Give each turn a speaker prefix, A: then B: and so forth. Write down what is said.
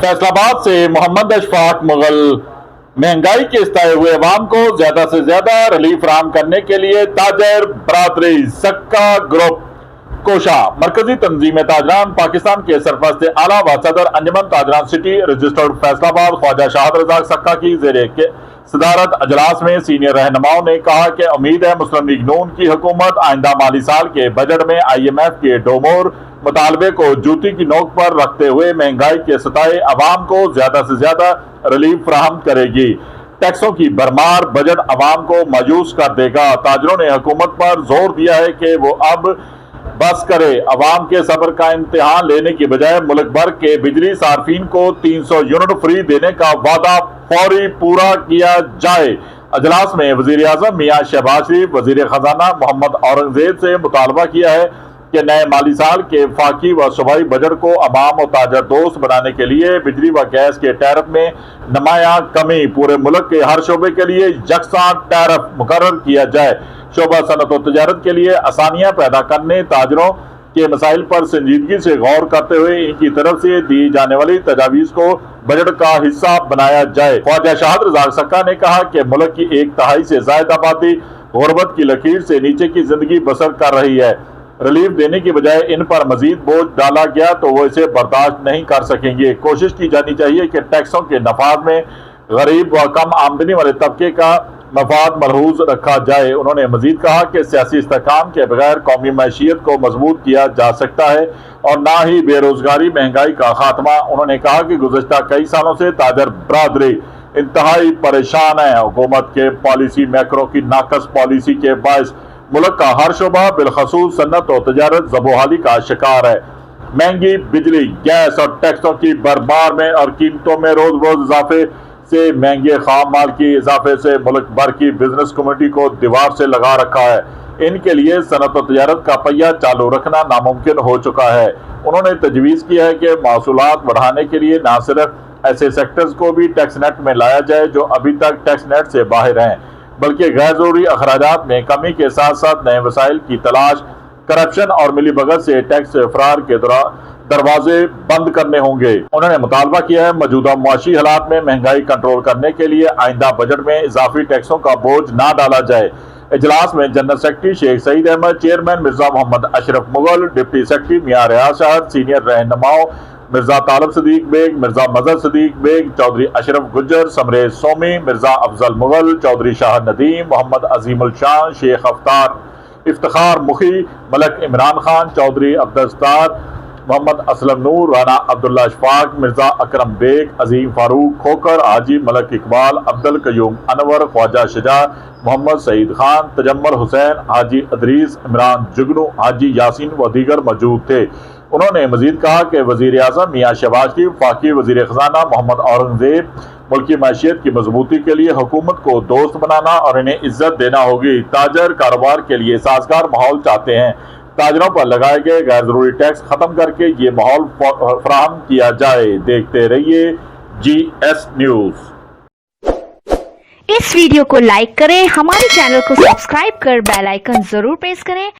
A: फैसलाबाद से मोहम्मद अशफाक मुगल। महंगाई के सताए हुए अवाम को ज्यादा से ज्यादा रिलीफ फराहम करने के लिए ताजर बरादरी सक्का ग्रुप कोशा। मरकजी तंजीम ताजरान पाकिस्तान के सरपरस्त आला व सदर अंजमन ताजरान सिटी रजिस्टर्ड फैसलाबाद ख्वाजा शाहद रज़ाक सक्का की ज़ेरे के सदारत अजलास में सीनियर रहनुमाओं ने कहा कि उम्मीद है मुस्लिम लीग नून की हुकूमत आइंदा माली साल के बजट में IMF के डोमोर मुतालबे को जूती की नोक पर रखते हुए महंगाई के सताए अवाम को ज्यादा से ज्यादा रिलीफ फराहम करेगी। टैक्सों की भरमार बजट अवाम को मायूस कर देगा। ताजरों ने हुकूमत पर जोर दिया है कि वो अब बस करे, अवाम के सब्र का इम्तिहान लेने की बजाय मुल्क भर के बिजली सार्फिन को 300 यूनिट फ्री देने का वादा फौरी पूरा किया जाए। अजलास में वजीर आजम मियां शहबाज शरीफ वजीर खजाना मोहम्मद औरंगजेब से मुतालबा किया है कि नए माली साल के फाकी व सूबाई बजट को अवाम और ताजर दोस्त बनाने के लिए बिजली व गैस के टैरिफ में नुमाया कमी, पूरे मुल्क के हर शोबे के लिए यकसा टैरिफ मुकर्रर किया जाए। शोबा सनत और तजारत के लिए आसानियां पैदा करने, ताजरों के मसाइल पर संजीदगी से गौर करते हुए इनकी तरफ से दी जाने वाली तजावीज को बजट का हिस्सा बनाया जाए। ख्वाजा शाहद रज़ाक सक्का ने कहा कि मुल्क की 1/3 से ज्यादा आबादी गुर्बत की लकीर से नीचे की जिंदगी बसर कर रही है। रिलीफ देने की बजाय इन पर मजीद बोझ डाला गया तो वो इसे बर्दाश्त नहीं कर सकेंगे। कोशिश की जानी चाहिए कि टैक्सों के नफाज में गरीब व कम आमदनी वाले तबके का मफाद मलहूज रखा जाए। उन्होंने मजीद कहा कि सियासी इस्तेहकाम के बगैर कौमी मैशियत को मजबूत किया जा सकता है और ना ही बेरोजगारी महंगाई का खात्मा। उन्होंने कहा कि गुज़श्ता कई सालों से ताजर बरादरी इंतहाई परेशान है। हुकूमत के पॉलिसी मैकरों की नाकस पॉलिसी के बायस मुल्क का हर शोबा बिलखसूस सन्नत और तजारत ज़बोहाली का शिकार है। महंगी बिजली, गैस और टैक्सों की बरबार में और कीमतों में रोज रोज इजाफे से महंगे खाम माल की इजाफे से मुल्क भर की बिजनेस कम्युनिटी को दीवार से लगा रखा है। इनके लिए सनत और तजारत का पहिया चालू रखना नामुमकिन हो चुका है। उन्होंने तजवीज़ किया है कि महसूलात बढ़ाने के लिए न सिर्फ ऐसे सेक्टर्स को भी टैक्स नेट में लाया जाए जो अभी तक टैक्स नेट से बाहर हैं, बल्कि गैर जरूरी अखराजात में कमी के साथ साथ नए वसाइल की तलाश, करप्शन और मिली भगत से टैक्स फरार के दरवाजे बंद करने होंगे। उन्होंने मुतालबा किया है मौजूदा मुआशी हालात में महंगाई कंट्रोल करने के लिए आइंदा बजट में इजाफी टैक्सों का बोझ ना डाला जाए। इजलास में general secretary Sheikh Saeed Ahmed, chairman Mirza Mohammad Ashraf Mughal, deputy secretary Mian Riaz Shahid, senior रहनुमाओं मिर्जा तालब सदीक बेग, मिर्जा मजहर सदीक बेग, चौधरी अशरफ गुज्जर, समरेज सोमी, मिर्जा अफजल मुगल, चौधरी शाह नदीम, मोहम्मद अजीमुल शान, शेख इफ्तिखार मुखी, मलक इमरान खान, चौधरी अब्दुस्तार, मोहम्मद असलम नूर, राना अब्दुल्ला अशफाक, मिर्जा अकरम बेग, अजीम फारूक खोकर, हाजी मलक इकबाल, अब्दुल कयूम अनवर, ख्वाजा शजा, मोहम्मद सईद खान, तजम्मल हुसैन, हाजी अदरीस, इमरान जुगनू, हाजी यासीन व दीगर मौजूद थे। उन्होंने मजीद कहा कि वजीर आजम मियां शहबाज शरीफ, फाकी वजीर खजाना मोहम्मद औरंगजेब मुल्की मैशियत की मजबूती के लिए हुकूमत को दोस्त बनाना और इन्हें इज्जत देना होगी। ताजर कारोबार के लिए साजगार माहौल चाहते हैं। ताजरों पर लगाए गए गैर जरूरी टैक्स खत्म करके ये माहौल फराहम किया जाए। देखते रहिए GS न्यूज।
B: इस वीडियो को लाइक करें, हमारे चैनल को सब्सक्राइब कर बेल आइकन जरूर प्रेस करें